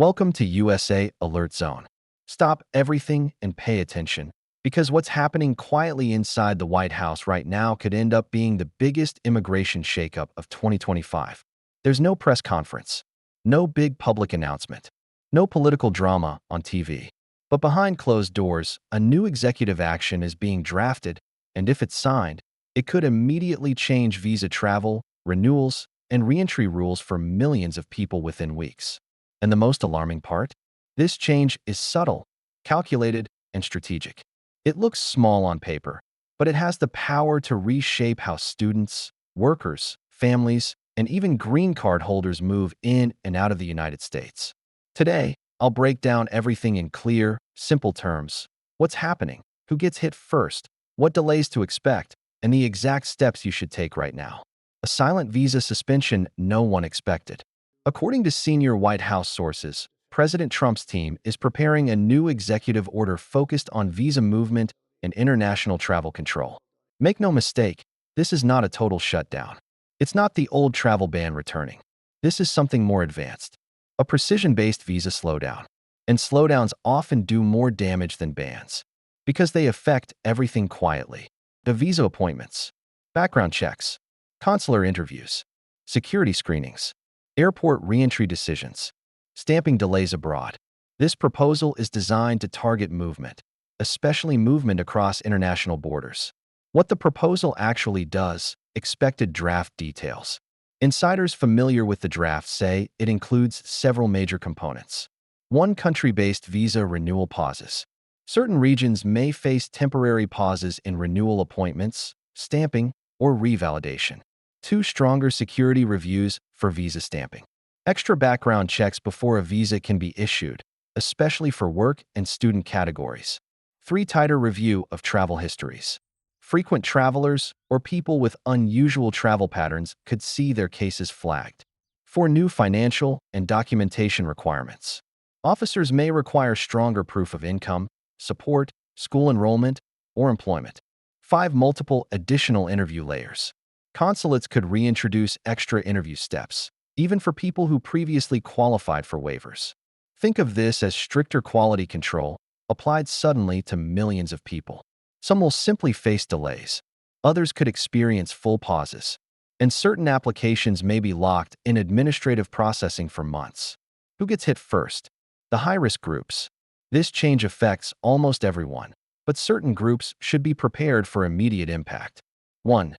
Welcome to USA Alert Zone. Stop everything and pay attention, because what's happening quietly inside the White House right now could end up being the biggest immigration shakeup of 2025. There's no press conference, no big public announcement, no political drama on TV. But behind closed doors, a new executive action is being drafted, and if it's signed, it could immediately change visa travel, renewals, and reentry rules for millions of people within weeks. And the most alarming part? This change is subtle, calculated, and strategic. It looks small on paper, but it has the power to reshape how students, workers, families, and even green card holders move in and out of the United States. Today, I'll break down everything in clear, simple terms. What's happening? Who gets hit first? What delays to expect? And the exact steps you should take right now. A silent visa suspension no one expected. According to senior White House sources, President Trump's team is preparing a new executive order focused on visa movement and international travel control. Make no mistake, this is not a total shutdown. It's not the old travel ban returning. This is something more advanced. A precision-based visa slowdown. And slowdowns often do more damage than bans, because they affect everything quietly. The visa appointments, background checks, consular interviews, security screenings, airport reentry decisions, stamping delays abroad. This proposal is designed to target movement, especially movement across international borders. What the proposal actually does, expected draft details. Insiders familiar with the draft say it includes several major components. One, country-based visa renewal pauses. Certain regions may face temporary pauses in renewal appointments, stamping, or revalidation. Two, stronger security reviews for visa stamping. Extra background checks before a visa can be issued, especially for work and student categories. Three, tighter review of travel histories. Frequent travelers or people with unusual travel patterns could see their cases flagged. Four, new financial and documentation requirements. Officers may require stronger proof of income, support, school enrollment, or employment. Five, multiple additional interview layers. Consulates could reintroduce extra interview steps, even for people who previously qualified for waivers. Think of this as stricter quality control applied suddenly to millions of people. Some will simply face delays. Others could experience full pauses. And certain applications may be locked in administrative processing for months. Who gets hit first? The high-risk groups. This change affects almost everyone, but certain groups should be prepared for immediate impact. 1.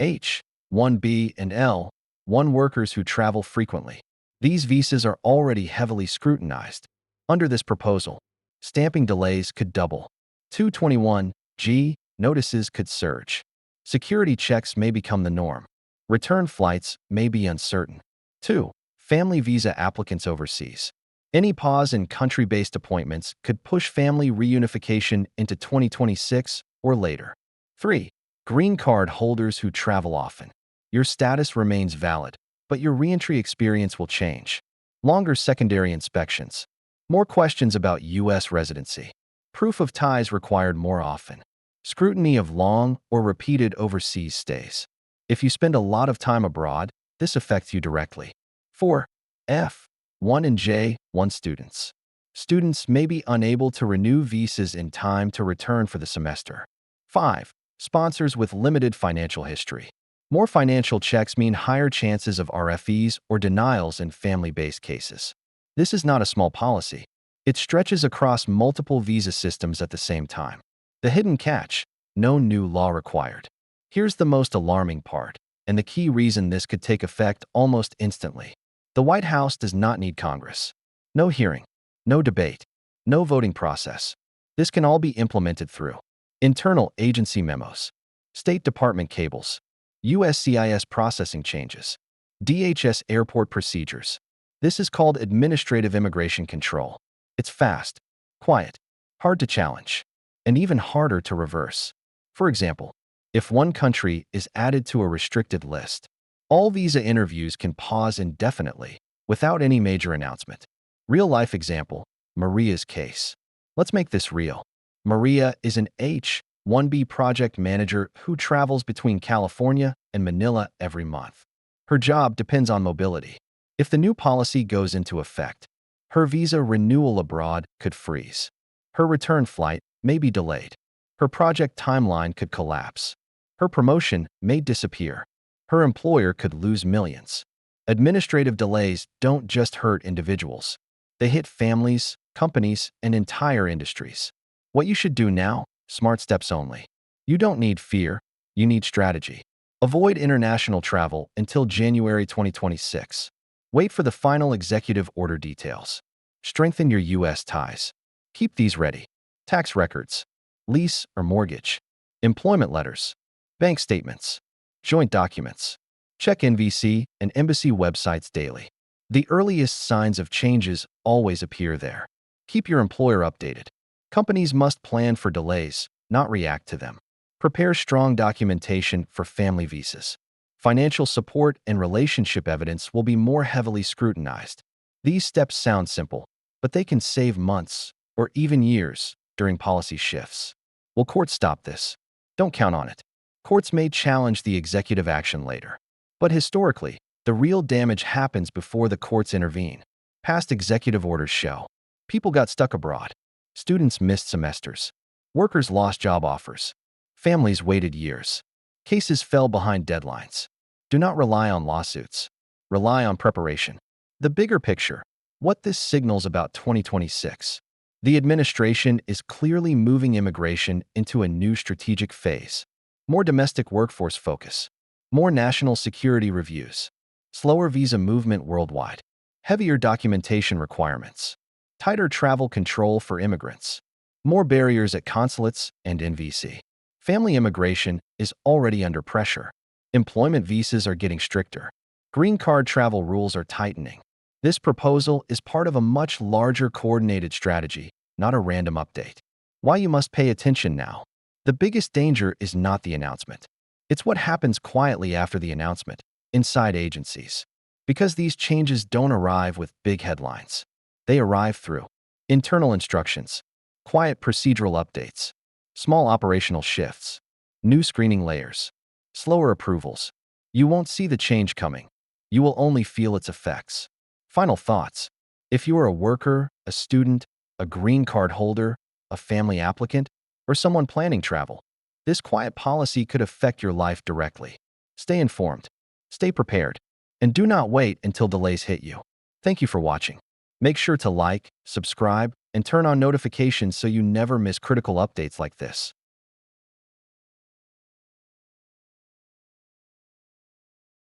H, 1B, and L, 1 workers who travel frequently. These visas are already heavily scrutinized. Under this proposal, stamping delays could double. 221G, notices could surge. Security checks may become the norm. Return flights may be uncertain. 2. Family visa applicants overseas. Any pause in country-based appointments could push family reunification into 2026 or later. 3. Green card holders who travel often. Your status remains valid, but your reentry experience will change. Longer secondary inspections. More questions about U.S. residency. Proof of ties required more often. Scrutiny of long or repeated overseas stays. If you spend a lot of time abroad, this affects you directly. 4. F, 1 and J, 1 students. Students may be unable to renew visas in time to return for the semester. 5. Sponsors with limited financial history. More financial checks mean higher chances of RFEs or denials in family-based cases. This is not a small policy. It stretches across multiple visa systems at the same time. The hidden catch: no new law required. Here's the most alarming part, and the key reason this could take effect almost instantly. The White House does not need Congress. No hearing, no debate, no voting process. This can all be implemented through internal agency memos, State Department cables, USCIS processing changes, DHS airport procedures. This is called administrative immigration control. It's fast, quiet, hard to challenge, and even harder to reverse. For example, if one country is added to a restricted list, all visa interviews can pause indefinitely without any major announcement. Real-life example, Maria's case. Let's make this real. Maria is an H-1B project manager who travels between California and Manila every month. Her job depends on mobility. If the new policy goes into effect, Her visa renewal abroad could freeze. Her return flight may be delayed. Her project timeline could collapse. Her promotion may disappear. Her employer could lose millions. Administrative delays don't just hurt individuals. They hit families, companies, and entire industries. What you should do now? Smart steps only. You don't need fear, you need strategy. Avoid international travel until January 2026. Wait for the final executive order details. Strengthen your U.S. ties. Keep these ready. Tax records, lease or mortgage, employment letters, bank statements, joint documents. Check NVC and embassy websites daily. The earliest signs of changes always appear there. Keep your employer updated. Companies must plan for delays, not react to them. Prepare strong documentation for family visas. Financial support and relationship evidence will be more heavily scrutinized. These steps sound simple, but they can save months or even years during policy shifts. Will courts stop this? Don't count on it. Courts may challenge the executive action later. But historically, the real damage happens before the courts intervene. Past executive orders show. People got stuck abroad. Students missed semesters. Workers lost job offers. Families waited years. Cases fell behind deadlines. Do not rely on lawsuits. Rely on preparation. The bigger picture, what this signals about 2026. The administration is clearly moving immigration into a new strategic phase. More domestic workforce focus. More national security reviews. Slower visa movement worldwide. Heavier documentation requirements. Tighter travel control for immigrants. More barriers at consulates and NVC. Family immigration is already under pressure. Employment visas are getting stricter. Green card travel rules are tightening. This proposal is part of a much larger coordinated strategy, not a random update. Why you must pay attention now? The biggest danger is not the announcement. It's what happens quietly after the announcement, inside agencies. Because these changes don't arrive with big headlines. They arrive through internal instructions, quiet procedural updates, small operational shifts, new screening layers, slower approvals. You won't see the change coming. You will only feel its effects. Final thoughts. If you are a worker, a student, a green card holder, a family applicant, or someone planning travel, this quiet policy could affect your life directly. Stay informed, stay prepared, and do not wait until delays hit you. Thank you for watching. Make sure to like, subscribe, and turn on notifications so you never miss critical updates like this.